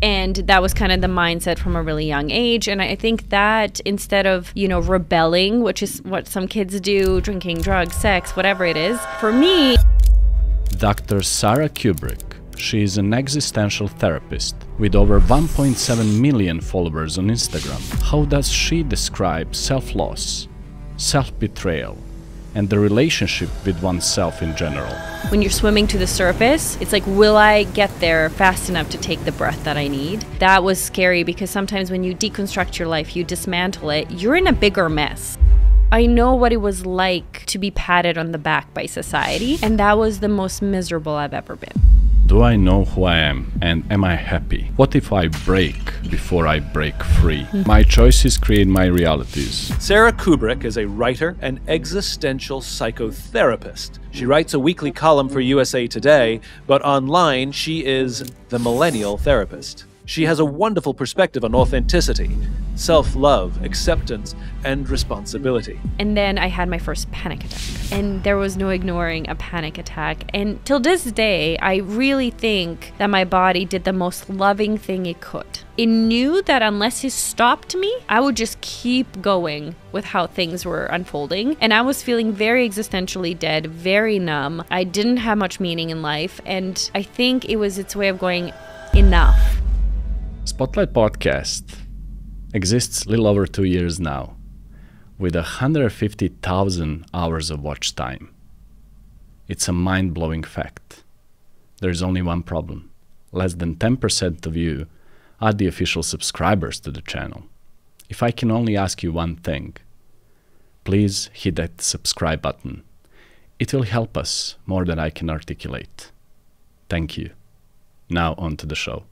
And that was kind of the mindset from a really young age. And I think that instead of, rebelling, which is what some kids do, drinking, drugs, sex, whatever it is, for me... Dr. Sara Kuburic. She is an existential therapist with over 1.7 million followers on Instagram. How does she describe self-loss, self-betrayal, and the relationship with oneself in general? When you're swimming to the surface, it's like, will I get there fast enough to take the breath that I need? That was scary because sometimes when you deconstruct your life, you dismantle it, you're in a bigger mess. I know what it was like to be patted on the back by society, and that was the most miserable I've ever been. Do I know who I am, and am I happy? What if I break before I break free? My choices create my realities. Sara Kuburic is a writer and existential psychotherapist. She writes a weekly column for USA Today, but online she is the millennial therapist. She has a wonderful perspective on authenticity, self-love, acceptance, and responsibility. And then I had my first panic attack. And there was no ignoring a panic attack. And till this day, I really think that my body did the most loving thing it could. It knew that unless it stopped me, I would just keep going with how things were unfolding. And I was feeling very existentially dead, very numb. I didn't have much meaning in life. And I think it was its way of going, enough. Spotlight Podcast exists a little over 2 years now, with 150,000 hours of watch time. It's a mind-blowing fact. There's only one problem. Less than 10% of you are the official subscribers to the channel. If I can only ask you one thing, please hit that subscribe button. It will help us more than I can articulate. Thank you. Now on to the show.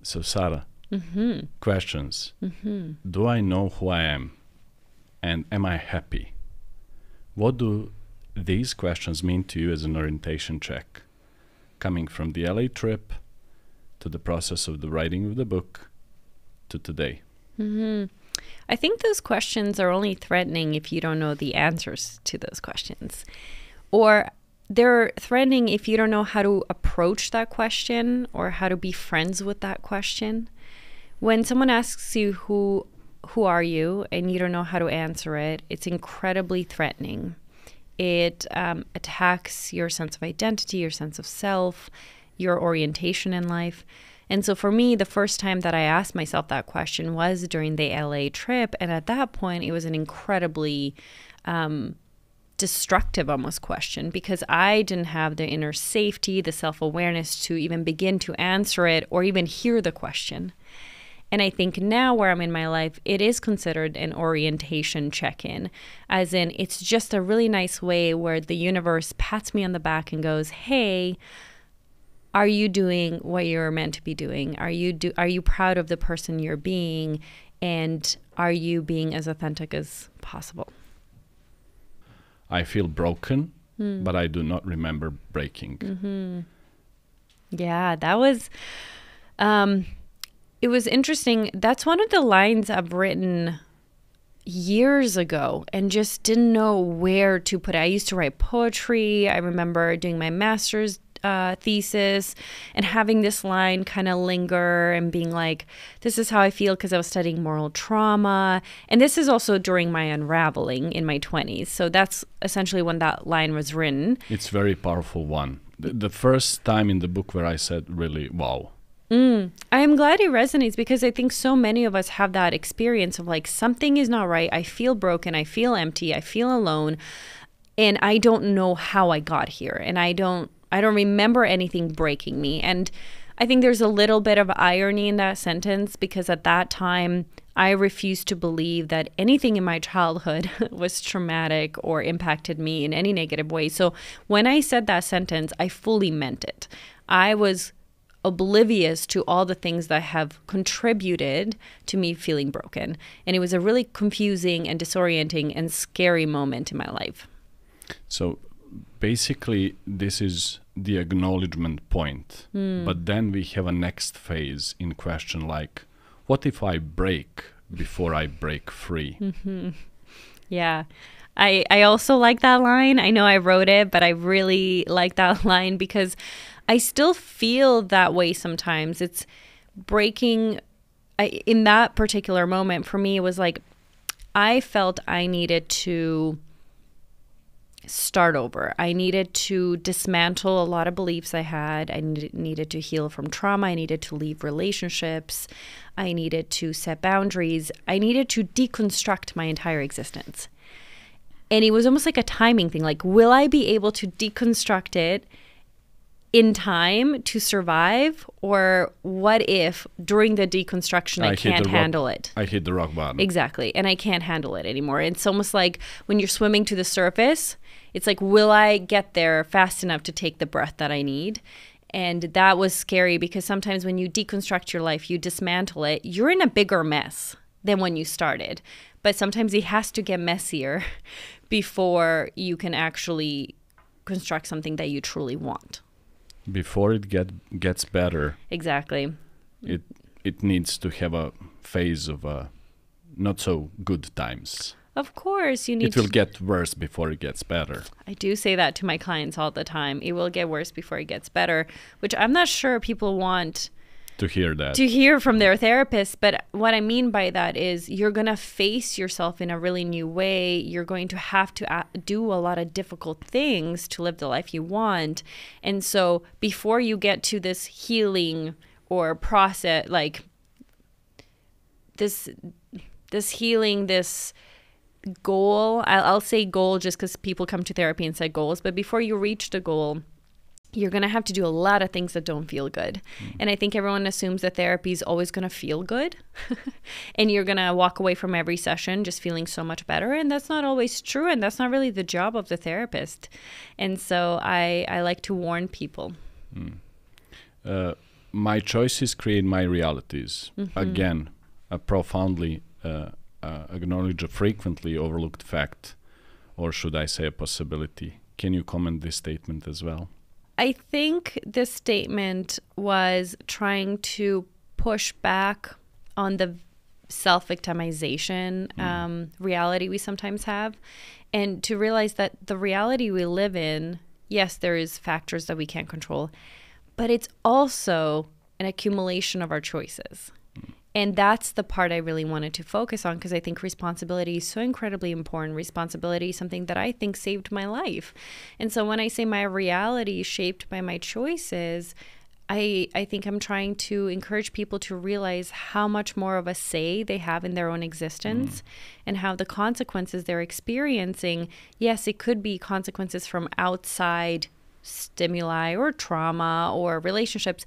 So Sara, questions. Do I know who I am? And am I happy? What do these questions mean to you as an orientation check? Coming from the LA trip, to the process of the writing of the book, to today. I think those questions are only threatening if you don't know the answers to those questions. Or they're threatening if you don't know how to approach that question or how to be friends with that question. When someone asks you, who are you, and you don't know how to answer it, it's incredibly threatening. It attacks your sense of identity, your sense of self, your orientation in life. And so for me, the first time that I asked myself that question was during the LA trip. And at that point, it was an incredibly destructive almost question because I didn't have the inner safety, the self-awareness to even begin to answer it or even hear the question. And I think now where I'm in my life, it is considered an orientation check-in, as in it's just a really nice way where the universe pats me on the back and goes, hey, are you doing what you're meant to be doing? Are you proud of the person you're being? And are you being as authentic as possible? I feel broken, but I do not remember breaking. Yeah, that was... it was interesting. That's one of the lines I've written years ago and just didn't know where to put it. I used to write poetry. I remember doing my master's thesis and having this line kind of linger and being like, this is how I feel because I was studying moral trauma. And this is also during my unraveling in my 20s. So that's essentially when that line was written. It's a very powerful one. The first time in the book where I said really, wow. I am glad it resonates because I think so many of us have that experience of like, something is not right. I feel broken. I feel empty. I feel alone. And I don't know how I got here. And I don't remember anything breaking me. And I think there's a little bit of irony in that sentence because at that time, I refused to believe that anything in my childhood was traumatic or impacted me in any negative way. So when I said that sentence, I fully meant it. I was oblivious to all the things that have contributed to me feeling broken. And it was a really confusing and disorienting and scary moment in my life. So basically, this is the acknowledgement point. But then we have a next phase in question like, what if I break before I break free? Yeah. I also like that line. I know I wrote it, but I really like that line because I still feel that way sometimes. It's breaking in that particular moment for me, it was like I felt I needed to start over. I needed to dismantle a lot of beliefs I had. I needed to heal from trauma. I needed to leave relationships. I needed to set boundaries. I needed to deconstruct my entire existence. And it was almost like a timing thing. Like, will I be able to deconstruct it in time to survive? Or what if during the deconstruction I can't handle it? I hit the rock bottom. Exactly. And I can't handle it anymore. It's almost like when you're swimming to the surface, it's like, will I get there fast enough to take the breath that I need? And that was scary because sometimes when you deconstruct your life, you dismantle it, you're in a bigger mess than when you started. But sometimes it has to get messier before you can actually construct something that you truly want. Before it gets better. Exactly. It needs to have a phase of not so good times. Of course, you need It will get worse before it gets better. I do say that to my clients all the time. It will get worse before it gets better, which I'm not sure people want to hear that. To hear from their therapist. But what I mean by that is you're going to face yourself in a really new way. You're going to have to do a lot of difficult things to live the life you want. And so before you get to this healing or process, like this healing, this goal, I'll say goal just because people come to therapy and say goals, but before you reach the goal, you're going to have to do a lot of things that don't feel good. And I think everyone assumes that therapy is always going to feel good and you're going to walk away from every session just feeling so much better. And that's not always true. And that's not really the job of the therapist. And so I like to warn people. My choices create my realities. Again, a profoundly acknowledge a frequently overlooked fact, or should I say a possibility. Can you comment this statement as well? I think this statement was trying to push back on the self-victimization reality we sometimes have, and to realize that the reality we live in, yes, there is factors that we can't control, but it's also an accumulation of our choices. And that's the part I really wanted to focus on because I think responsibility is so incredibly important. Responsibility is something that I think saved my life. And so when I say my reality is shaped by my choices, I think I'm trying to encourage people to realize how much more of a say they have in their own existence and how the consequences they're experiencing, yes, it could be consequences from outside stimuli or trauma or relationships,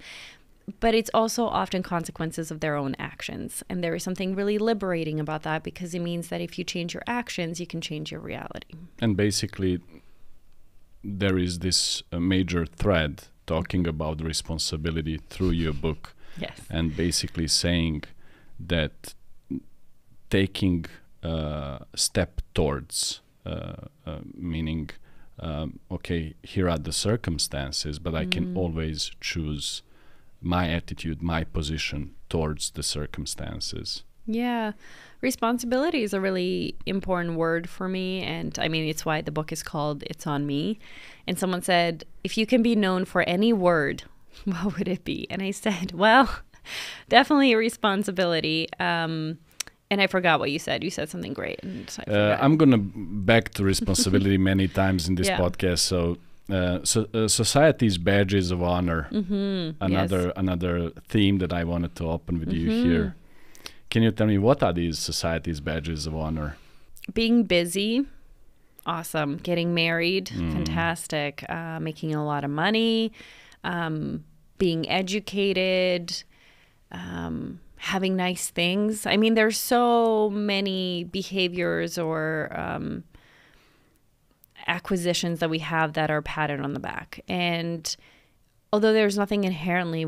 but it's also often consequences of their own actions. And there is something really liberating about that because it means that if you change your actions, you can change your reality. And basically, there is this major thread talking about responsibility through your book. Yes. And basically saying that taking a step towards, meaning, okay, here are the circumstances, but I can always choose my attitude, my position towards the circumstances. Yeah. Responsibility is a really important word for me. And I mean, it's why the book is called It's on Me. And someone said, if you can be known for any word, what would it be? And I said, well, definitely responsibility. And I forgot what you said. You said something great. And I'm going to back to responsibility many times in this podcast. So society's badges of honor, another theme that I wanted to open with you here. Can you tell me what are these society's badges of honor? Being busy, awesome. Getting married, fantastic. Making a lot of money, being educated, having nice things. I mean, there's so many behaviors or acquisitions that we have that are patted on the back. And although there's nothing inherently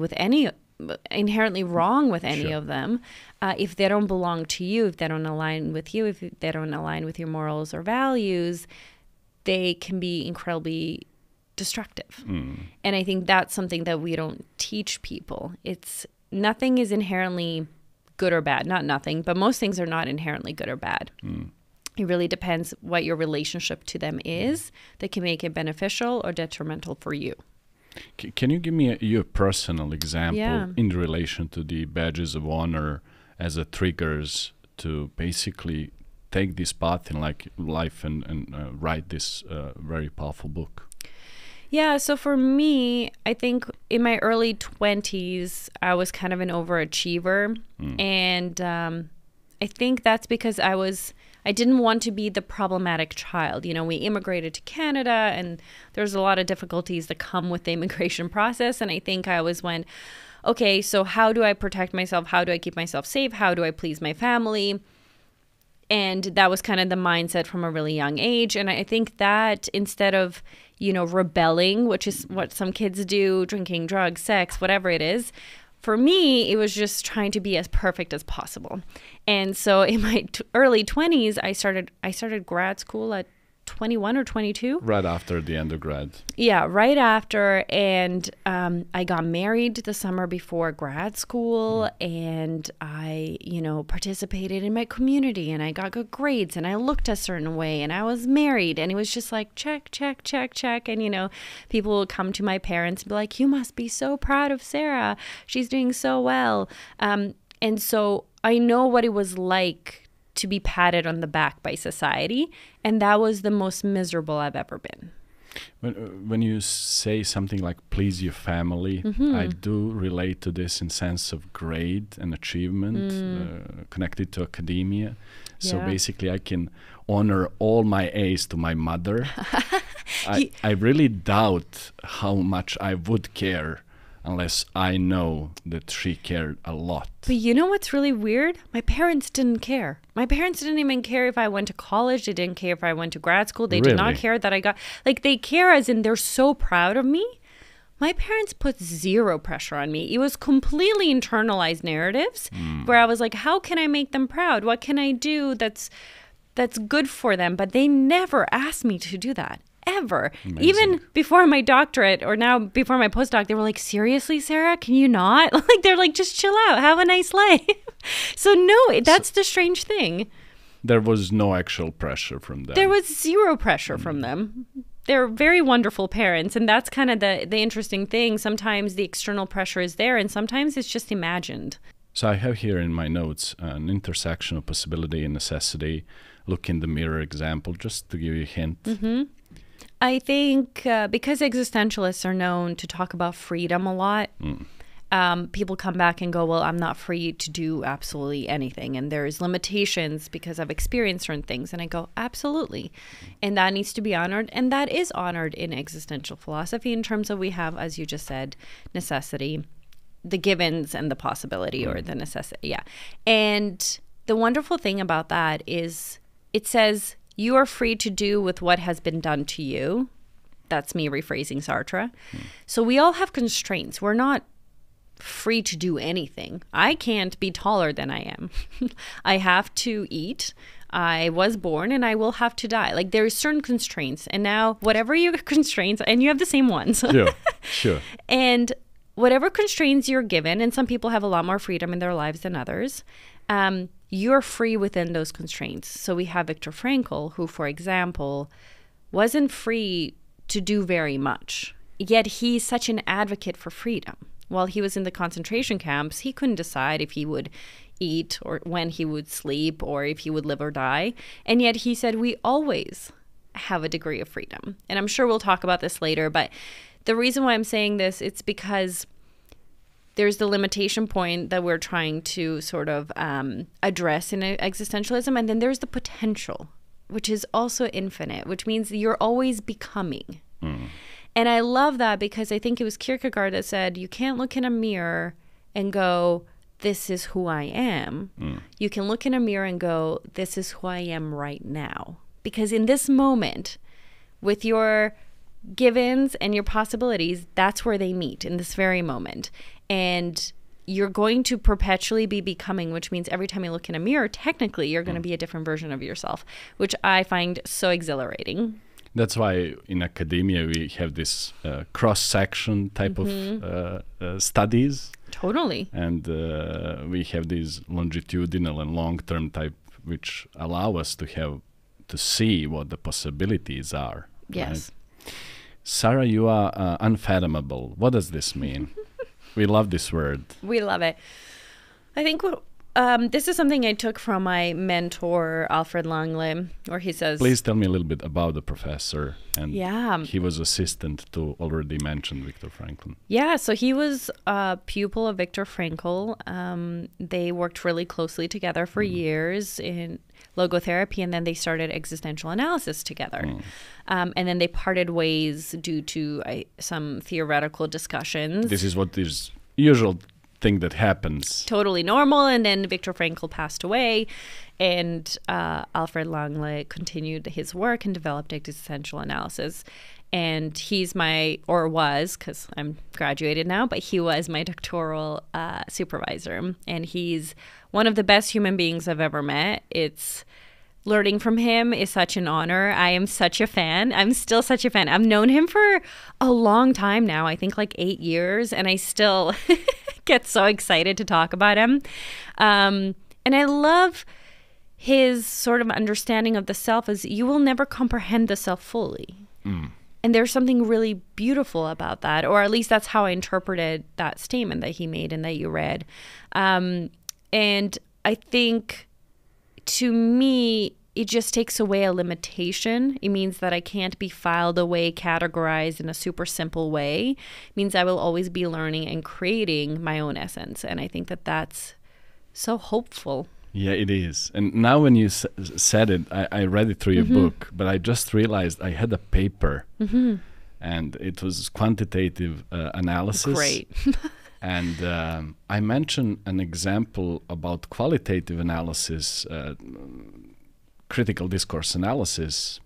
wrong with any of them, if they don't belong to you, if they don't align with you, if they don't align with your morals or values, they can be incredibly destructive. And I think that's something that we don't teach people. Nothing is inherently good or bad. Not nothing, but most things are not inherently good or bad. It really depends what your relationship to them is that can make it beneficial or detrimental for you. Can you give me your personal example Yeah. in relation to the badges of honor as a triggers to basically take this path in life and write this very powerful book? Yeah, so for me, I think in my early 20s, I was kind of an overachiever. And I think that's because I didn't want to be the problematic child. You know, we immigrated to Canada and there's a lot of difficulties that come with the immigration process. And I think I always went, okay, so how do I protect myself? How do I keep myself safe? How do I please my family? And that was kind of the mindset from a really young age. And I think that instead of, you know, rebelling, which is what some kids do, drinking, drugs, sex, whatever it is, for me, it was just trying to be as perfect as possible. And so in my early 20s, I started grad school at 21 or 22. Right after the undergrad. Yeah, right after. And I got married the summer before grad school. And I, you know, participated in my community and I got good grades and I looked a certain way and I was married. And it was just like, check, check, check, check. And, you know, people would come to my parents and be like, you must be so proud of Sara. She's doing so well. And so I know what it was like to be patted on the back by society, and that was the most miserable I've ever been. When you say something like please your family, I do relate to this in sense of grade and achievement connected to academia. So basically I can honor all my A's to my mother. I really doubt how much I would care unless I know that she cared a lot. But you know what's really weird? My parents didn't care. My parents didn't even care if I went to college. They didn't care if I went to grad school. They did not care that I got... Like, they care as in they're so proud of me. My parents put zero pressure on me. It was completely internalized narratives where I was like, how can I make them proud? What can I do that's good for them? But they never asked me to do that. Ever. Amazing. Even before my doctorate or now before my postdoc, they were like, seriously, Sara, can you not? Like, they're like, just chill out. Have a nice life. So no, that's the strange thing. There was no actual pressure from them. There was zero pressure from them. They're very wonderful parents. And that's kind of the interesting thing. Sometimes the external pressure is there and sometimes it's just imagined. So I have here in my notes an intersection of possibility and necessity. Look in the mirror example, just to give you a hint. I think because existentialists are known to talk about freedom a lot, people come back and go, well, I'm not free to do absolutely anything. And there's limitations because I've experienced certain things. And I go, absolutely. And that needs to be honored. And that is honored in existential philosophy in terms of we have, as you just said, necessity, the givens and the possibility or the necessity. Yeah. And the wonderful thing about that is it says, you are free to do with what has been done to you. That's me rephrasing Sartre. So we all have constraints. We're not free to do anything. I can't be taller than I am. I have to eat. I was born and I will have to die. Like there's certain constraints. And now whatever your constraints, and you have the same ones. Yeah, sure. And whatever constraints you're given, and some people have a lot more freedom in their lives than others, you're free within those constraints. So we have Viktor Frankl, who, for example, wasn't free to do very much, yet he's such an advocate for freedom. While he was in the concentration camps, he couldn't decide if he would eat or when he would sleep or if he would live or die. And yet he said, we always have a degree of freedom. And I'm sure we'll talk about this later, but the reason why I'm saying this, it's because there's the limitation point that we're trying to sort of address in existentialism. And then there's the potential, which is also infinite, which means you're always becoming. And I love that because I think it was Kierkegaard that said, you can't look in a mirror and go, this is who I am. You can look in a mirror and go, this is who I am right now. Because in this moment, with your givens and your possibilities, that's where they meet, in this very moment. And you're going to perpetually be becoming, which means every time you look in a mirror, technically you're going to be a different version of yourself, which I find so exhilarating. That's why in academia we have this cross-section type of studies. Totally. And we have these longitudinal and long-term type, which allow us to see what the possibilities are. Yes. Right? Sara, you are unfathomable. What does this mean? We love this word. We love it. I think this is something I took from my mentor, Alfried Längle, where he says... Please tell me a little bit about the professor. And yeah. He was assistant to already mentioned Viktor Frankl. Yeah, so he was a pupil of Viktor Frankl. They worked really closely together for years in logotherapy, and then they started existential analysis together. And then they parted ways due to some theoretical discussions. This is what is usual thing that happens. Totally normal. And then Viktor Frankl passed away, and Alfried Längle continued his work and developed existential analysis. And he's was, because I'm graduated now, but he was my doctoral supervisor. And he's one of the best human beings I've ever met. Learning from him is such an honor. I am such a fan. I'm still such a fan. I've known him for a long time now, I think like 8 years, and I still get so excited to talk about him. And I love his sort of understanding of the self as you will never comprehend the self fully. And there's something really beautiful about that, or at least that's how I interpreted that statement that he made and that you read. And I think, to me, it just takes away a limitation. It means that I can't be filed away, categorized in a super simple way. It means I will always be learning and creating my own essence. And I think that that's so hopeful. Yeah, it is. And now when you said it, I read it through your book, but I just realized I had a paper and it was quantitative analysis. Great. And I mentioned an example about qualitative analysis, critical discourse analysis.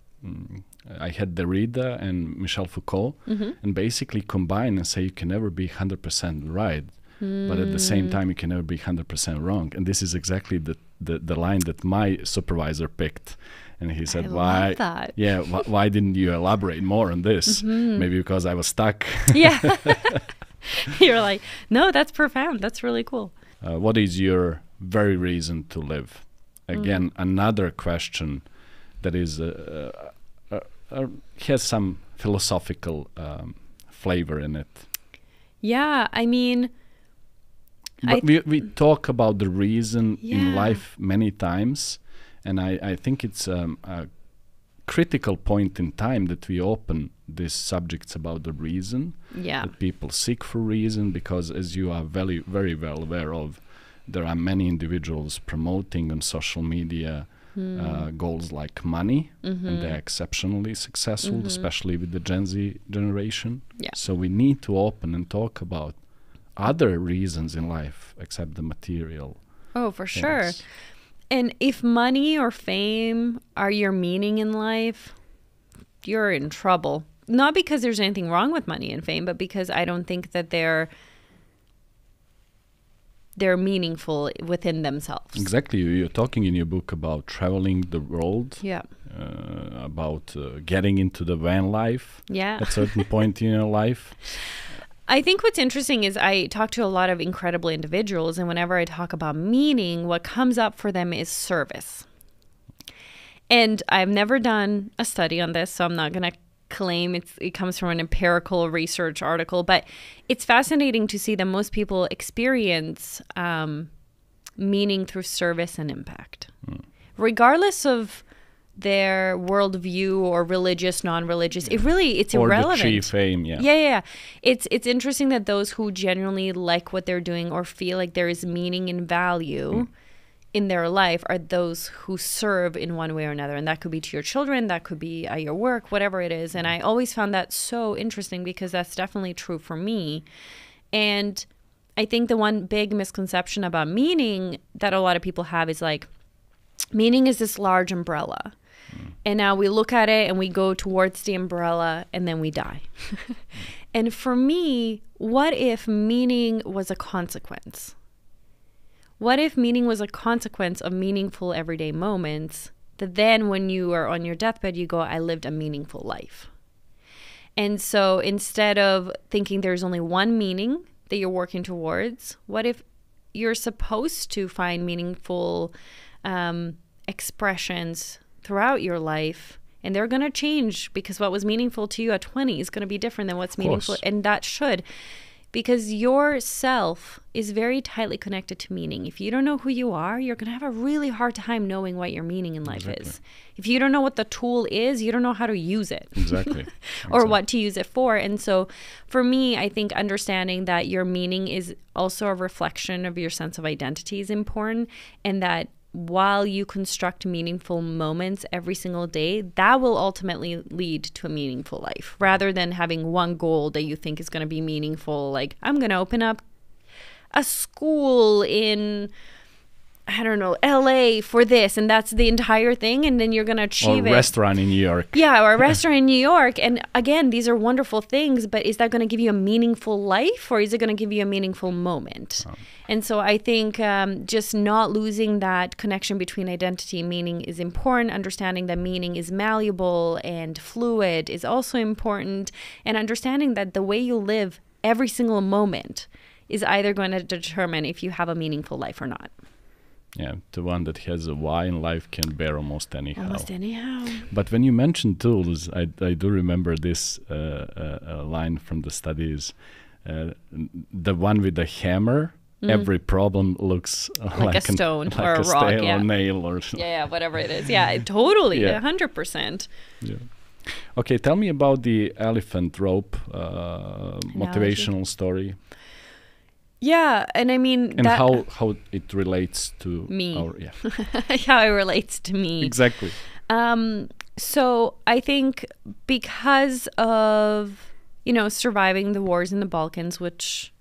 I had Derrida and Michel Foucault, and basically combine and say you can never be 100% right, but at the same time you can never be 100% wrong. And this is exactly the line that my supervisor picked. And he said, love that. Yeah, why didn't you elaborate more on this? Maybe because I was stuck. Yeah. You're like, no, that's profound. That's really cool. What is your very reason to live? Again, another question that is has some philosophical flavor in it. Yeah, I mean... But we talk about the reason in life many times, and I think it's a critical point in time that we open these subjects about the reason. Yeah. That people seek for reason, because as you are very, very well aware of, there are many individuals promoting on social media goals like money, and they're exceptionally successful, especially with the Gen Z generation. Yeah. So we need to open and talk about other reasons in life except the material. Oh, for sure. And if money or fame are your meaning in life, you're in trouble. Not because there's anything wrong with money and fame, but because I don't think that they're meaningful within themselves. Exactly. You're talking in your book about traveling the world. Yeah. About getting into the van life. Yeah. At a certain point in your life. I think what's interesting is I talk to a lot of incredible individuals, and whenever I talk about meaning, what comes up for them is service. And I've never done a study on this, so I'm not going to claim it comes from an empirical research article, but it's fascinating to see that most people experience meaning through service and impact. Regardless of their worldview or religious, non-religious, it's irrelevant. Or the chief aim, Yeah. It's interesting that those who genuinely like what they're doing or feel like there is meaning and value in their life are those who serve in one way or another. And that could be to your children, that could be at your work, whatever it is. And I always found that so interesting because that's definitely true for me. And I think the one big misconception about meaning that a lot of people have is like, meaning is this large umbrella. And now we look at it and we go towards the umbrella and then we die. And for me, what if meaning was a consequence? What if meaning was a consequence of meaningful everyday moments that then when you are on your deathbed, you go, I lived a meaningful life. And so instead of thinking there's only one meaning that you're working towards, what if you're supposed to find meaningful expressions throughout your life And they're going to change because what was meaningful to you at 20 is going to be different than what's meaningful. And that should, because your self is very tightly connected to meaning. If you don't know who you are, you're going to have a really hard time knowing what your meaning in life is. If you don't know what the tool is, you don't know how to use it. Exactly. Or what to use it for. And so for me, I think understanding that your meaning is also a reflection of your sense of identity is important, and that while you construct meaningful moments every single day, that will ultimately lead to a meaningful life, rather than having one goal that you think is going to be meaningful. Like, I'm going to open up a school in, I don't know, LA for this, and that's the entire thing, and then you're going to achieve it. Or a restaurant in New York. Yeah, or a restaurant in New York. And again, these are wonderful things, but is that going to give you a meaningful life, or is it going to give you a meaningful moment? And so I think just not losing that connection between identity and meaning is important. Understanding that meaning is malleable and fluid is also important. And understanding that the way you live every single moment is either going to determine if you have a meaningful life or not. Yeah, the one that has a why in life can bear almost anyhow. Almost anyhow. But when you mention tools, I do remember this line from the studies. The one with the hammer, every problem looks like a stone or a rock, or nail or yeah, whatever it is. Yeah, totally, 100%. Yeah. Okay, tell me about the elephant rope motivational story. Yeah, and I mean... And how it relates to... me. Yeah. How it relates to me. Exactly. So I think because of, surviving the wars in the Balkans, which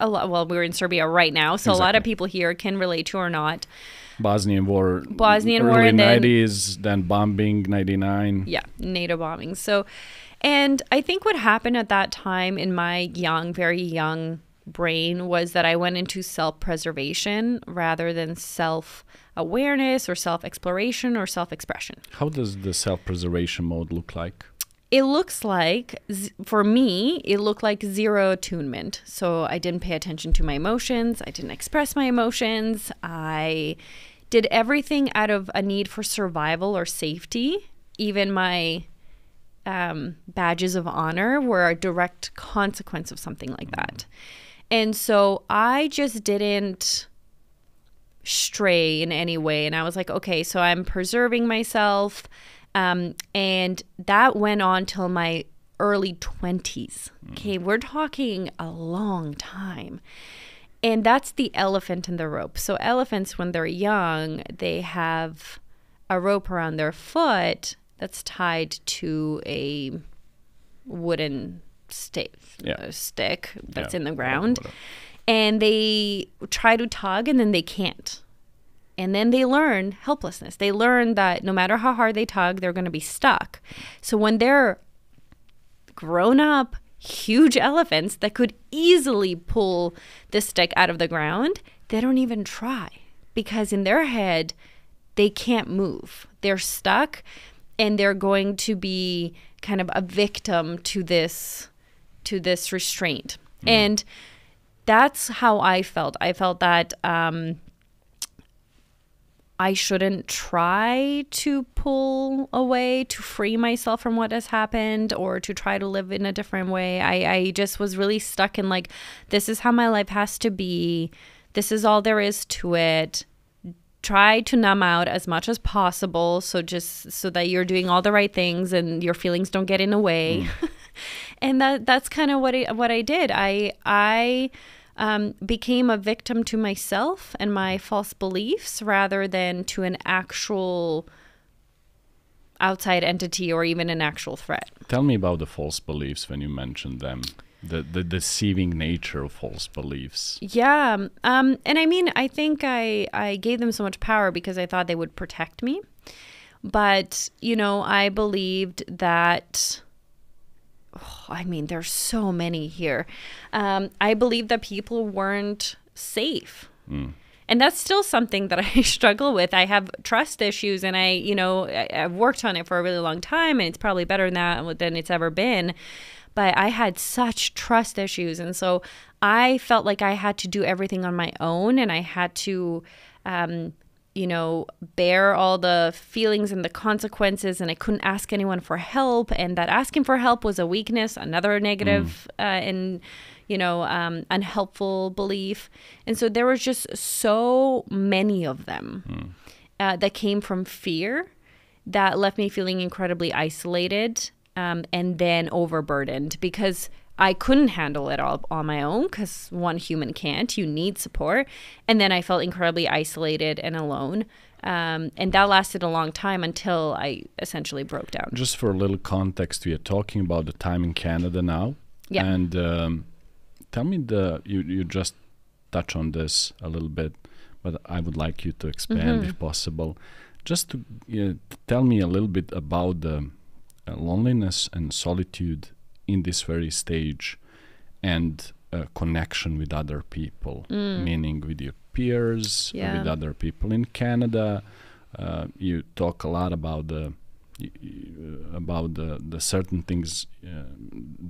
we're in Serbia right now, so a lot of people here can relate to or not. Bosnian War, early and 90s, then bombing, 99. Yeah, NATO bombing. So, and I think what happened at that time in my very young brain was that I went into self-preservation rather than self-awareness or self-exploration or self-expression. How does the self-preservation mode look like? It looks like, for me, it looked like zero attunement. So I didn't pay attention to my emotions. I didn't express my emotions. I did everything out of a need for survival or safety. Even my badges of honor were a direct consequence of something like that. And so I just didn't stray in any way. And I was like, okay, so I'm preserving myself. And that went on till my early 20s. Okay, we're talking a long time. And that's the elephant in the rope. So elephants, when they're young, they have a rope around their foot that's tied to a wooden stick that's in the ground. And they try to tug and then they can't. And then they learn helplessness. They learn that no matter how hard they tug, they're going to be stuck. So when they're grown up, huge elephants that could easily pull the stick out of the ground, they don't even try, because in their head, they can't move. They're stuck, and they're going to be kind of a victim to this restraint. And that's how I felt. I felt that I shouldn't try to pull away, to free myself from what has happened, or to try to live in a different way. I just was really stuck in like, this is how my life has to be. This is all there is to it. Try to numb out as much as possible, so that you're doing all the right things and your feelings don't get in the way. And that's kind of what I did. I became a victim to myself and my false beliefs rather than to an actual outside entity or even an actual threat. Tell me about the false beliefs when you mentioned them, the deceiving nature of false beliefs. Yeah. And I mean, I think I gave them so much power because I thought they would protect me. But, I believed that... there's so many here. I believe that people weren't safe. And that's still something that I struggle with. I have trust issues, and I've worked on it for a really long time, and it's probably better than it's ever been. But I had such trust issues. And so I felt like I had to do everything on my own, and I had to, bear all the feelings and the consequences, and I couldn't ask anyone for help, and that asking for help was a weakness, another negative and unhelpful belief. And so there was just so many of them that came from fear that left me feeling incredibly isolated and then overburdened, because I couldn't handle it all on my own, because one human can't. You need support. And then I felt incredibly isolated and alone. And that lasted a long time until I essentially broke down. Just for a little context, we are talking about the time in Canada now. Yeah. And tell me, you just touch on this a little bit, but I would like you to expand if possible. Just to tell me a little bit about the loneliness and solitude in this very stage, and connection with other people, meaning with your peers, with other people in Canada. You talk a lot about the certain things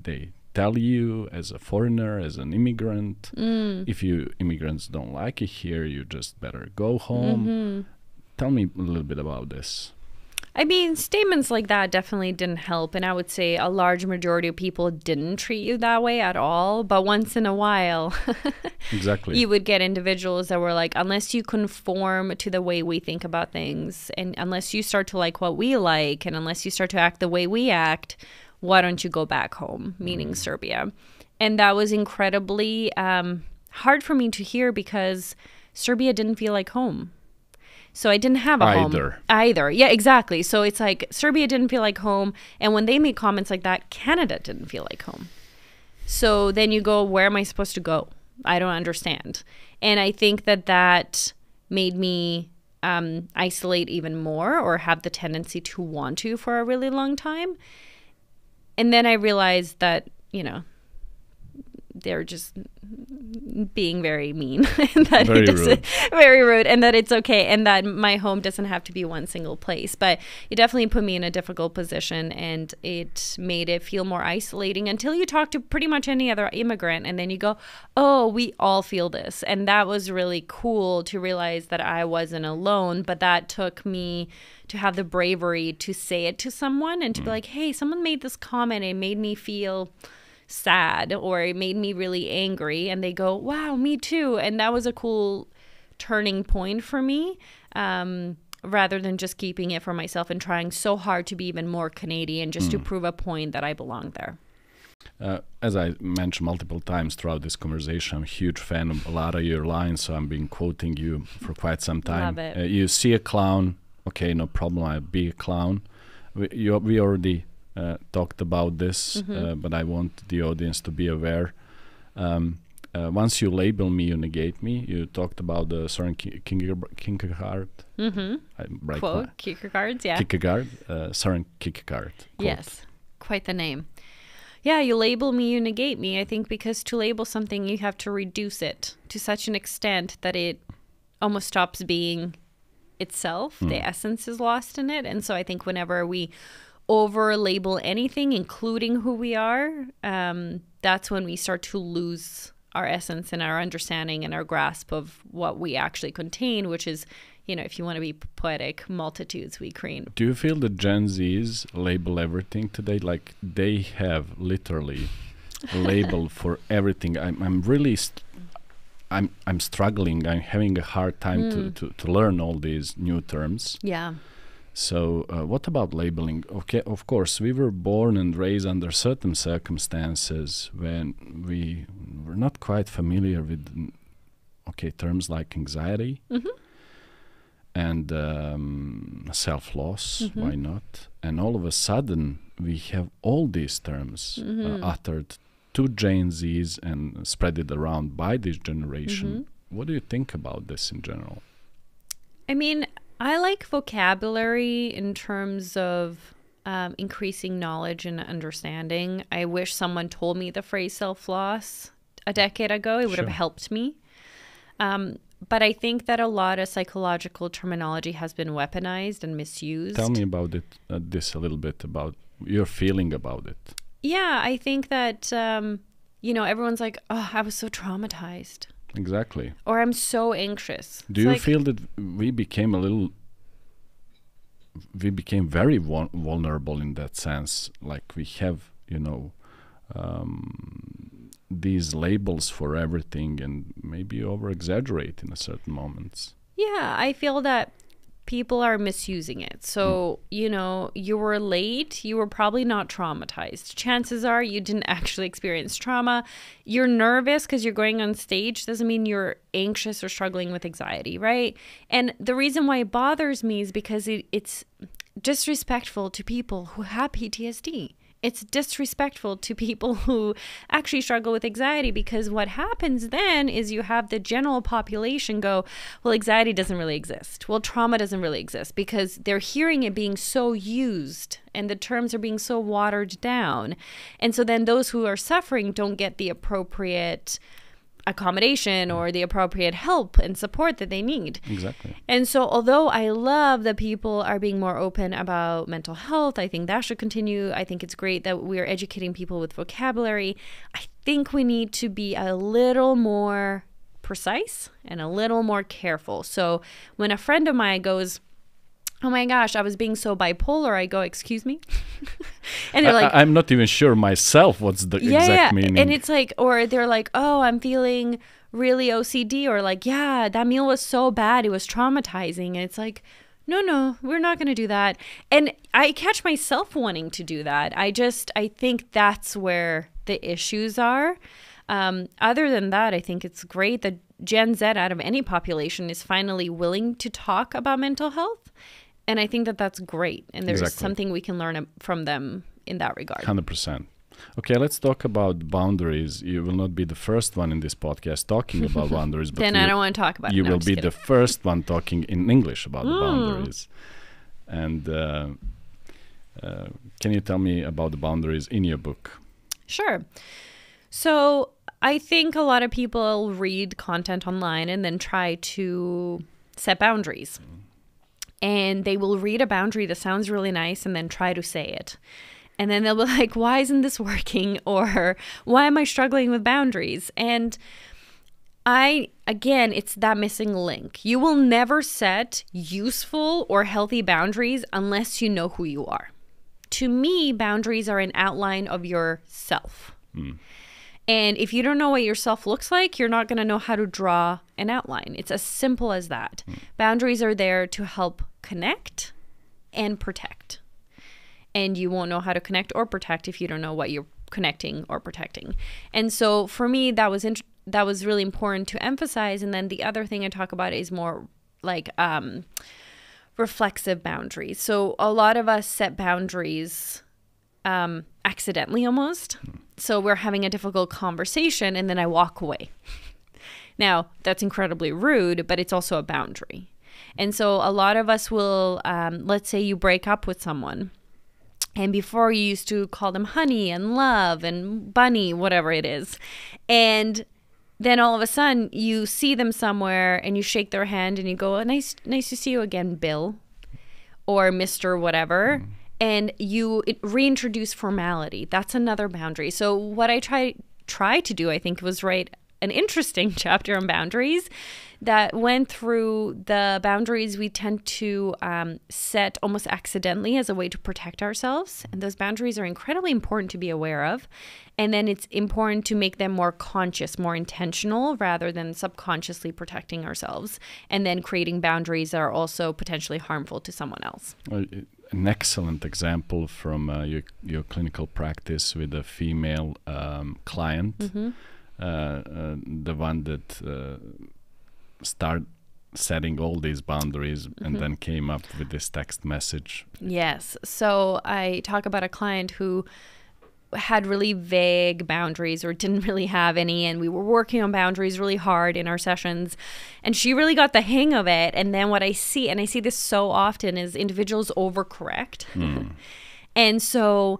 they tell you as a foreigner, as an immigrant. If you immigrants don't like it here, you just better go home. Tell me a little bit about this. I mean, statements like that definitely didn't help. And I would say a large majority of people didn't treat you that way at all. But once in a while, exactly, you would get individuals that were like, unless you conform to the way we think about things, and unless you start to like what we like, and unless you start to act the way we act, why don't you go back home, meaning Serbia. And that was incredibly hard for me to hear, because Serbia didn't feel like home. So I didn't have a home either. Yeah, exactly. So it's like Serbia didn't feel like home. And when they made comments like that, Canada didn't feel like home. So then you go, where am I supposed to go? I don't understand. And I think that made me isolate even more, or have the tendency to want to for a really long time. And then I realized that, they're just being very mean, and that very rude. Very rude, and that it's okay, and that my home doesn't have to be one single place. But it definitely put me in a difficult position, and it made it feel more isolating until you talk to pretty much any other immigrant, and then you go, oh, we all feel this. And that was really cool to realize that I wasn't alone. But that took me to have the bravery to say it to someone, and to be like, hey, someone made this comment, it made me feel sad, or it made me really angry, and they go, wow, me too. And that was a cool turning point for me, rather than just keeping it for myself and trying so hard to be even more Canadian just to prove a point that I belong there. As I mentioned multiple times throughout this conversation, I'm a huge fan of a lot of your lines, so I've been quoting you for quite some time. Love it. You see a clown, okay, no problem, I'll be a clown. We already talked about this, but I want the audience to be aware. Once you label me, you negate me. You talked about the Soren Kierkegaard. Quote, Kierkegaard's, yeah. Kierkegaard, Soren Kierkegaard. Quote. Yes, quite the name. Yeah, you label me, you negate me. I think because to label something, you have to reduce it to such an extent that it almost stops being itself. The essence is lost in it. And so I think whenever we over label anything, including who we are, that's when we start to lose our essence and our understanding and our grasp of what we actually contain, which is, if you want to be poetic, multitudes we create. Do you feel that Gen Zs label everything today? Like they have literally a label for everything. I'm really I'm struggling. I'm having a hard time to learn all these new terms. Yeah. So what about labeling? Okay, of course, we were born and raised under certain circumstances when we were not quite familiar with, terms like anxiety and self-loss, why not? And all of a sudden, we have all these terms uttered to Gen Zs and spread it around by this generation. What do you think about this in general? I mean, I like vocabulary in terms of increasing knowledge and understanding. I wish someone told me the phrase self-loss a decade ago. It would have helped me. But I think that a lot of psychological terminology has been weaponized and misused. Tell me about it, this a little bit, about your feeling about it. Yeah, I think that, everyone's like, oh, I was so traumatized. Exactly. Or I'm so anxious. Do you feel that we became very vulnerable in that sense? Like we have, these labels for everything and maybe over-exaggerate in a certain moments. Yeah, I feel that people are misusing it. So, you were late, you were probably not traumatized. Chances are you didn't actually experience trauma. You're nervous because you're going on stage doesn't mean you're anxious or struggling with anxiety, right? And the reason why it bothers me is because it's disrespectful to people who have PTSD. It's disrespectful to people who actually struggle with anxiety, because what happens then is you have the general population go, well, anxiety doesn't really exist. Well, trauma doesn't really exist, because they're hearing it being so used and the terms are being so watered down. And so then those who are suffering don't get the appropriate accommodation or the appropriate help and support that they need. Exactly. And so although I love that people are being more open about mental health, I think that should continue. I think it's great that we're educating people with vocabulary. I think we need to be a little more precise and a little more careful. So when a friend of mine goes, oh my gosh, I was being so bipolar, I go, excuse me? And they're like, I'm not even sure myself what's the exact meaning. And it's like, or they're like, oh, I'm feeling really OCD, or like, yeah, that meal was so bad, it was traumatizing. And it's like, no, we're not going to do that. And I catch myself wanting to do that. I think that's where the issues are. Other than that, I think it's great that Gen Z out of any population is finally willing to talk about mental health. And I think that that's great. And there's something we can learn from them in that regard. 100%. Okay, let's talk about boundaries. You will not be the first one in this podcast talking about boundaries. But then I don't want to talk about it. You will be the first one talking in English about the boundaries. And can you tell me about the boundaries in your book? Sure. So I think a lot of people read content online and then try to set boundaries. And they will read a boundary that sounds really nice and then try to say it. And then they'll be like, why isn't this working? Or why am I struggling with boundaries? And again, it's that missing link. You will never set useful or healthy boundaries unless you know who you are. To me, boundaries are an outline of yourself. And if you don't know what yourself looks like, you're not going to know how to draw an outline. It's as simple as that. Boundaries are there to help connect and protect. And you won't know how to connect or protect if you don't know what you're connecting or protecting. And so for me, that was really important to emphasize. And then the other thing I talk about is more like reflexive boundaries. So a lot of us set boundaries accidentally almost. So we're having a difficult conversation and then I walk away. Now, that's incredibly rude, but it's also a boundary. And so a lot of us will, let's say you break up with someone, and before you used to call them honey and love and bunny, whatever it is. And then all of a sudden you see them somewhere and you shake their hand and you go, oh, nice to see you again, Bill, or Mr. whatever. And you reintroduce formality. That's another boundary. So what I try to do, I think, was write an interesting chapter on boundaries that went through the boundaries we tend to set almost accidentally as a way to protect ourselves. And those boundaries are incredibly important to be aware of. And then it's important to make them more conscious, more intentional, rather than subconsciously protecting ourselves. And then creating boundaries that are also potentially harmful to someone else. An excellent example from your clinical practice with a female client, the one that started setting all these boundaries and then came up with this text message. Yes. So I talk about a client who had really vague boundaries or didn't really have any, and we were working on boundaries really hard in our sessions, and she really got the hang of it. And then what I see, and I see this so often, is individuals overcorrect. And so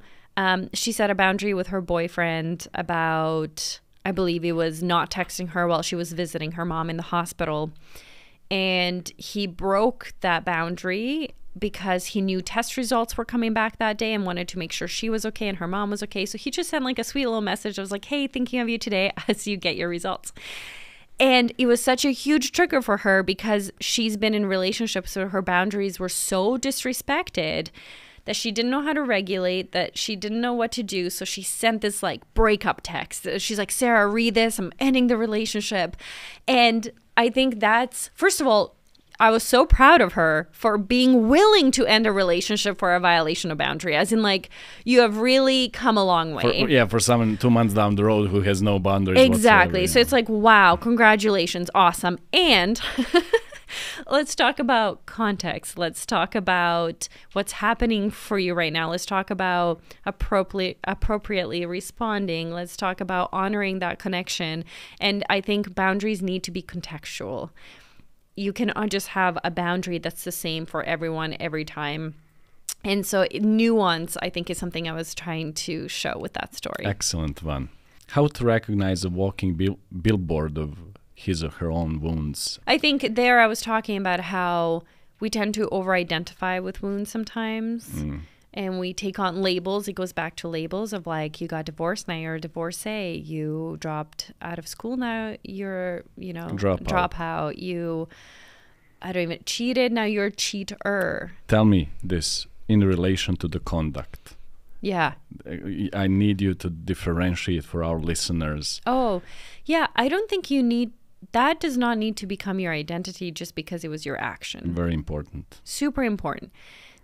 she set a boundary with her boyfriend about, I believe it was not texting her while she was visiting her mom in the hospital. And he broke that boundary because he knew test results were coming back that day and wanted to make sure she was okay and her mom was okay. So he just sent like a sweet little message. I was like, hey, thinking of you today as you get your results. And it was such a huge trigger for her because she's been in relationships where her boundaries were so disrespected that she didn't know how to regulate, that she didn't know what to do. So she sent this like breakup text. She's like, Sarah, read this. I'm ending the relationship. And I think that's, first of all, I was so proud of her for being willing to end a relationship for a violation of boundary. As in, like, you have really come a long way. For someone 2 months down the road who has no boundaries exactly. whatsoever, So it's like, wow, congratulations, awesome. And let's talk about context. Let's talk about what's happening for you right now. Let's talk about appropriately responding. Let's talk about honoring that connection. And I think boundaries need to be contextual. You can just have a boundary that's the same for everyone every time. And so nuance, I think, is something I was trying to show with that story. Excellent one. How to recognize a walking billboard of his or her own wounds. I think there I was talking about how we tend to over-identify with wounds sometimes. And we take on labels. It goes back to labels of like, you got divorced, now you're a divorcee. You dropped out of school, now you're, dropout. You, cheated, now you're a cheater. Tell me this in relation to the conduct. Yeah. I need you to differentiate for our listeners. Oh, yeah. I don't think that does not need to become your identity just because it was your action. Very important. Super important.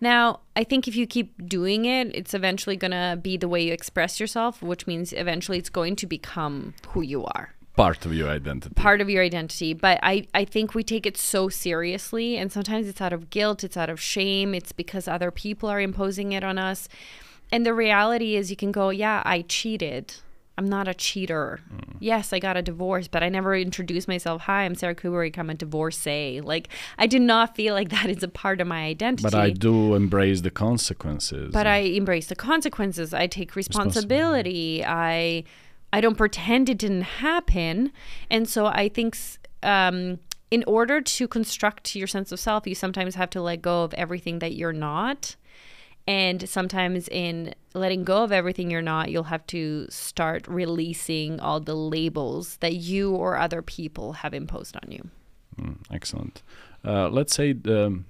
Now, I think if you keep doing it, it's eventually going to be the way you express yourself, which means eventually it's going to become who you are. Part of your identity. Part of your identity. But I think we take it so seriously, and sometimes it's out of guilt, it's out of shame, it's because other people are imposing it on us. And the reality is you can go, yeah, I cheated. I'm not a cheater. Yes, I got a divorce, but I never introduced myself. Hi, I'm Sara Kuburic. I'm a divorcee. Like, I do not feel like that is a part of my identity. But I do embrace the consequences. But I embrace the consequences. I take responsibility. I don't pretend it didn't happen. And so I think in order to construct your sense of self, you sometimes have to let go of everything that you're not. And sometimes in letting go of everything you're not, you'll have to start releasing all the labels that you or other people have imposed on you. Excellent. Let's say the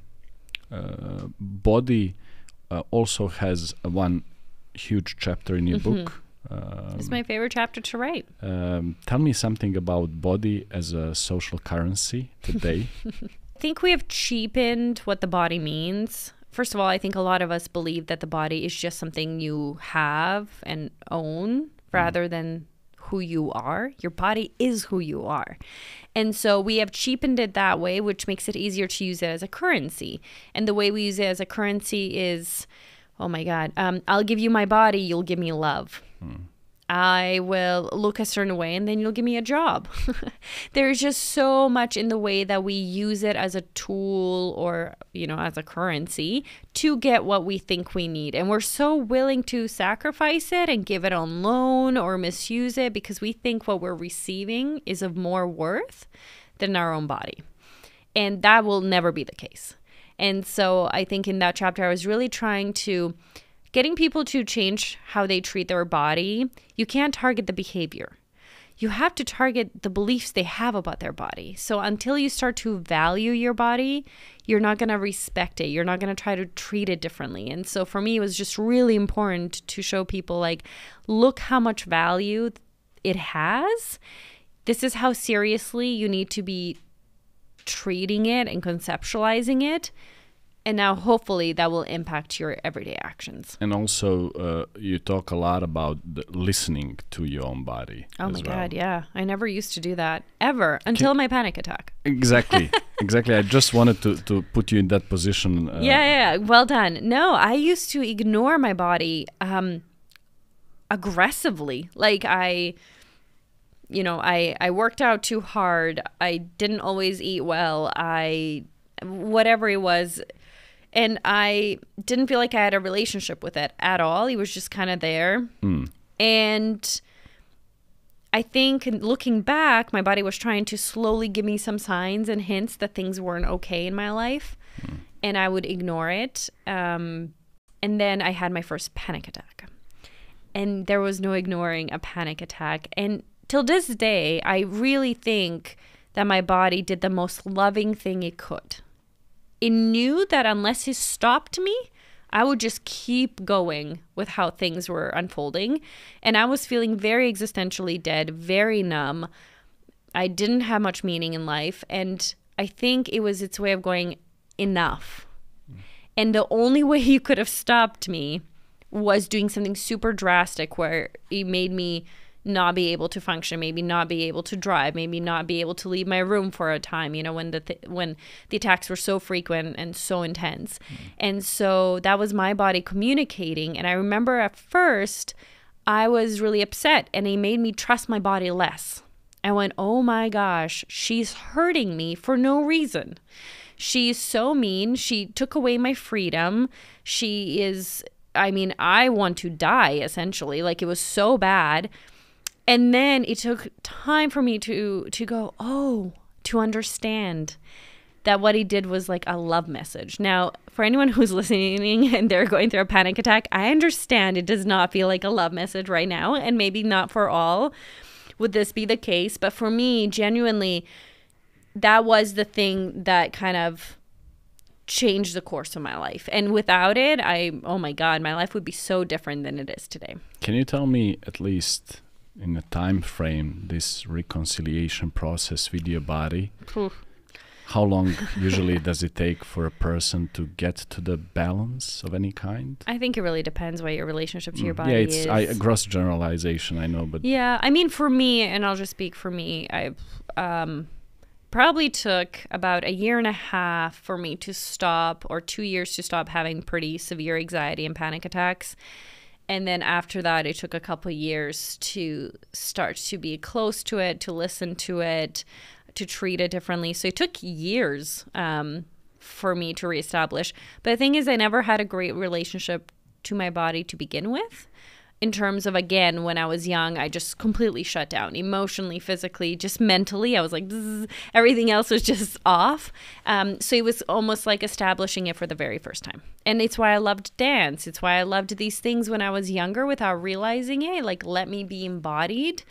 body also has one huge chapter in your book. It's my favorite chapter to write. Tell me something about body as a social currency today. I think we have cheapened what the body means. First of all, I think a lot of us believe that the body is just something you have and own rather than who you are. Your body is who you are. And so we have cheapened it that way, which makes it easier to use it as a currency. And the way we use it as a currency is, oh my God, I'll give you my body, you'll give me love. I will look a certain way and then you'll give me a job. There's just so much in the way that we use it as a tool or, as a currency to get what we think we need. And we're so willing to sacrifice it and give it on loan or misuse it because we think what we're receiving is of more worth than our own body. And that will never be the case. And so I think in that chapter, I was really trying to getting people to change how they treat their body. You can't target the behavior. You have to target the beliefs they have about their body. So until you start to value your body, you're not going to respect it. You're not going to try to treat it differently. And so for me, it was just really important to show people, like, look how much value it has. This is how seriously you need to be treating it and conceptualizing it. And now, hopefully, that will impact your everyday actions. And also, you talk a lot about listening to your own body. Oh my God, yeah. I never used to do that, ever, until my panic attack. Exactly. I just wanted to put you in that position. Yeah. Well done. No, I used to ignore my body aggressively. Like, I worked out too hard. I didn't always eat well. Whatever it was. And I didn't feel like I had a relationship with it at all. It was just kind of there. And I think looking back, my body was trying to slowly give me some signs and hints that things weren't okay in my life. And I would ignore it. And then I had my first panic attack. And there was no ignoring a panic attack. And till this day, I really think that my body did the most loving thing it could. It knew that unless it stopped me, I would just keep going with how things were unfolding. And I was feeling very existentially dead, very numb. I didn't have much meaning in life. And I think it was its way of going, enough. And the only way you could have stopped me was doing something super drastic where it made me not be able to function, maybe not be able to drive, maybe not be able to leave my room for a time, you know, when the attacks were so frequent and so intense. And so that was my body communicating. And I remember at first I was really upset, and it made me trust my body less. I went, oh my gosh, she's hurting me for no reason. She's so mean. She took away my freedom. She is, I mean, I want to die, essentially. Like, it was so bad. And then it took time for me to go, oh, to understand that what he did was like a love message. Now, for anyone who's listening and they're going through a panic attack, I understand it does not feel like a love message right now, and maybe not for all would this be the case. But for me, genuinely, that was the thing that kind of changed the course of my life. And without it, oh my God, my life would be so different than it is today. Can you tell me, at least in a time frame, this reconciliation process with your body? How long usually does it take for a person to get to the balance of any kind? I think it really depends what your relationship to your body is. Yeah, it's a gross generalization, I know, but yeah, I mean, for me, and I'll just speak for me, I probably took about 1.5 years for me to stop, or 2 years to stop having pretty severe anxiety and panic attacks. And then after that, it took a couple of years to start to be close to it, to listen to it, to treat it differently. So it took years for me to reestablish. But the thing is, I never had a great relationship to my body to begin with. In terms of, again, when I was young, I just completely shut down emotionally, physically, just mentally. I was like, everything else was just off. So it was almost like establishing it for the very first time. And it's why I loved dance. It's why I loved these things when I was younger without realizing it, like, let me be embodied.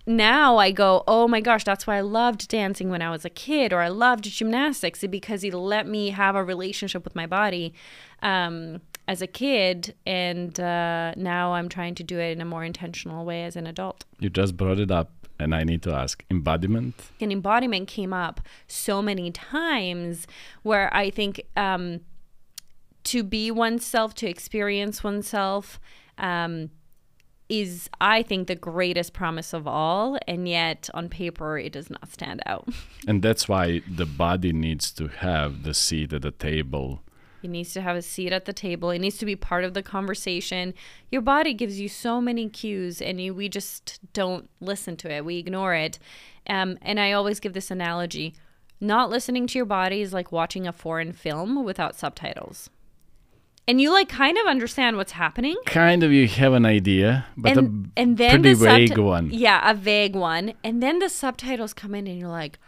Now I go, oh my gosh, that's why I loved dancing when I was a kid, or I loved gymnastics, because it let me have a relationship with my body as a kid, and now I'm trying to do it in a more intentional way as an adult. You just brought it up, and I need to ask, embodiment? And embodiment came up so many times, where I think to be oneself, to experience oneself, is, I think, the greatest promise of all, and yet on paper it does not stand out. And that's why the body needs to have the seat at the table. It needs to have a seat at the table. It needs to be part of the conversation. Your body gives you so many cues, and we just don't listen to it. We ignore it. And I always give this analogy. Not listening to your body is like watching a foreign film without subtitles. And you like kind of understand what's happening. Kind of, you have an idea, but and then pretty vague one. Yeah, a vague one. And then the subtitles come in and you're like,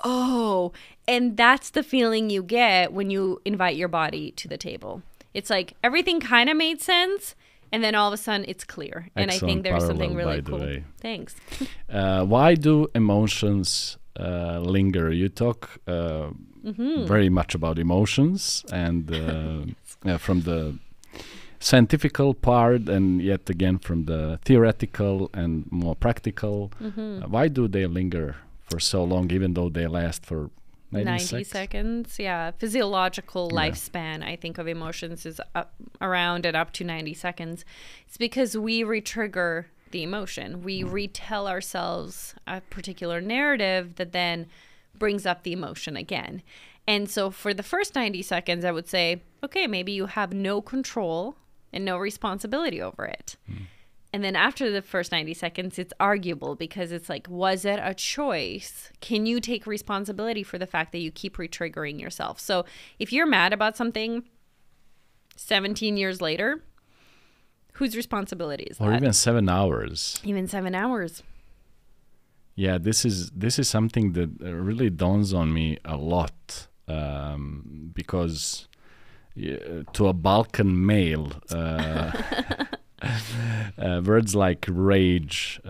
oh. And that's the feeling you get when you invite your body to the table. It's like everything kind of made sense, and then all of a sudden it's clear. And I think there's something really cool. Thanks. Why do emotions linger? You talk very much about emotions, and from the scientifical part, and yet again from the theoretical and more practical. Why do they linger for so long, even though they last for 90 seconds? Yeah. Physiological lifespan, I think, of emotions is around and up to 90 seconds. It's because we re-trigger the emotion. We retell ourselves a particular narrative that then brings up the emotion again. And so for the first 90 seconds, I would say, okay, maybe you have no control and no responsibility over it. And then after the first 90 seconds, it's arguable, because it's like, was it a choice? Can you take responsibility for the fact that you keep re-triggering yourself? So if you're mad about something 17 years later, whose responsibility is that? Or even 7 hours. Even 7 hours. Yeah, this is something that really dawns on me a lot, because to a Balkan male, words like rage,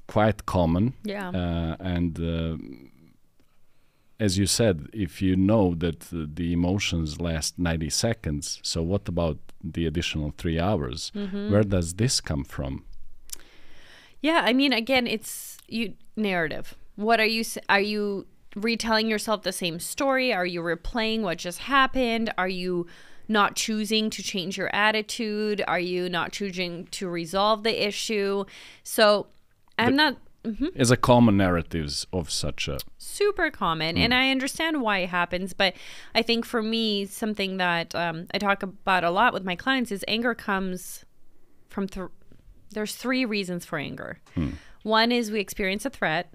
quite common. Yeah. And as you said, if you know that the emotions last 90 seconds, so what about the additional 3 hours? Where does this come from? Yeah, I mean, again, it's narrative. What are you retelling yourself the same story? Are you replaying what just happened? Are you not choosing to change your attitude? Are you not choosing to resolve the issue? So Is a common narratives of such a super common, and I understand why it happens, but I think for me, something that I talk about a lot with my clients is anger comes from there's 3 reasons for anger. One is we experience a threat,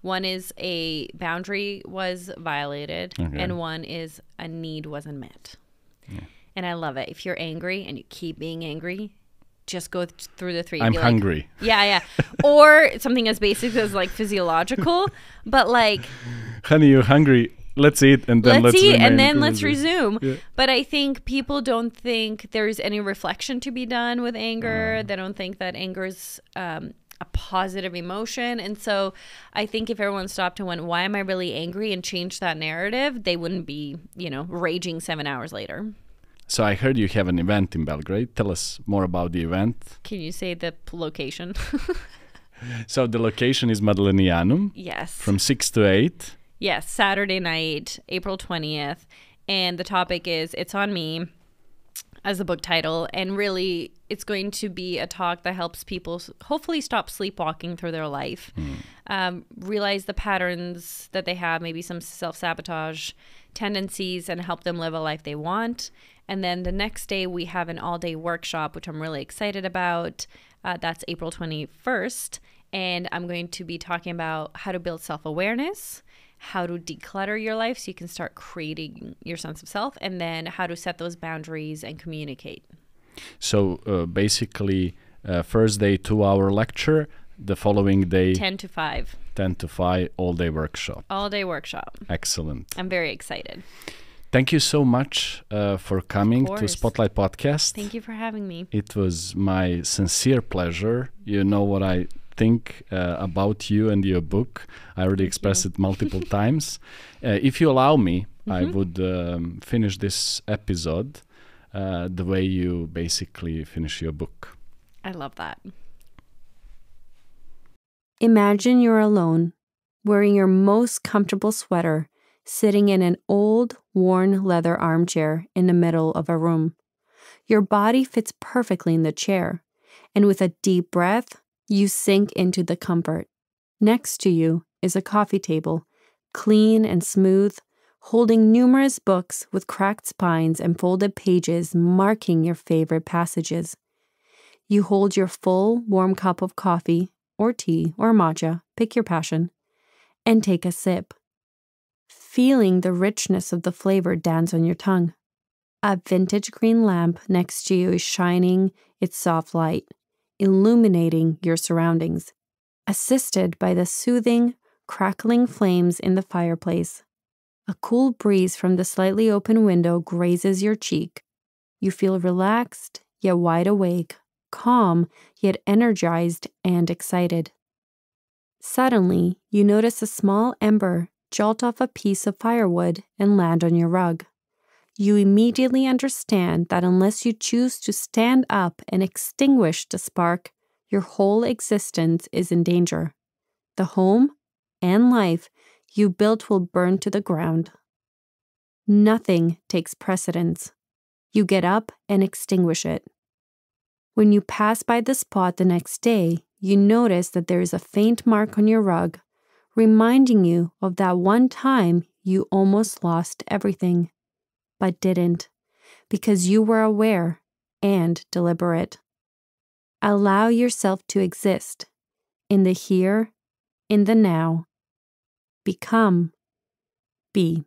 one is a boundary was violated, and one is a need wasn't met. And I love it. If you're angry and you keep being angry, just go through the 3. I'm hungry. Yeah. Or something as basic as like physiological, but like, honey, you're hungry. Let's eat and then let's eat and then let's resume. Yeah. But I think people don't think there's any reflection to be done with anger. They don't think that anger is a positive emotion. And so I think if everyone stopped and went, why am I really angry, and changed that narrative, they wouldn't be, raging 7 hours later. So I heard you have an event in Belgrade. Tell us more about the event. Can you say the location? So the location is Madlenianum. Yes. From 6 to 8. Yes, Saturday night, April 20th. And the topic is It's on Me, as the book title. And really, it's going to be a talk that helps people hopefully stop sleepwalking through their life. Realize the patterns that they have, maybe some self-sabotage tendencies, and help them live a life they want. And then the next day, we have an all-day workshop, which I'm really excited about. That's April 21st. And I'm going to be talking about how to build self-awareness, how to declutter your life so you can start creating your sense of self, and then how to set those boundaries and communicate. So basically, first day 2-hour lecture, the following day 10 to 5. 10 to 5, all-day workshop. All-day workshop. Excellent. I'm very excited. Thank you so much for coming to Spotlight Podcast. Thank you for having me. It was my sincere pleasure. You know what I think about you and your book. I already expressed it multiple times. If you allow me, I would finish this episode the way you basically finish your book. I love that. Imagine you're alone, wearing your most comfortable sweater, sitting in an old, worn leather armchair in the middle of a room. Your body fits perfectly in the chair, and with a deep breath, you sink into the comfort. Next to you is a coffee table, clean and smooth, holding numerous books with cracked spines and folded pages marking your favorite passages. You hold your full, warm cup of coffee, or tea, or matcha, pick your passion, and take a sip. Feeling the richness of the flavor dance on your tongue. A vintage green lamp next to you is shining its soft light, illuminating your surroundings, assisted by the soothing, crackling flames in the fireplace. A cool breeze from the slightly open window grazes your cheek. You feel relaxed, yet wide awake, calm, yet energized and excited. Suddenly, you notice a small ember jolt off a piece of firewood and land on your rug. You immediately understand that unless you choose to stand up and extinguish the spark, your whole existence is in danger. The home and life you built will burn to the ground. Nothing takes precedence. You get up and extinguish it. When you pass by the spot the next day, you notice that there is a faint mark on your rug, reminding you of that one time you almost lost everything, but didn't, because you were aware and deliberate. Allow yourself to exist in the here, in the now. Become, be.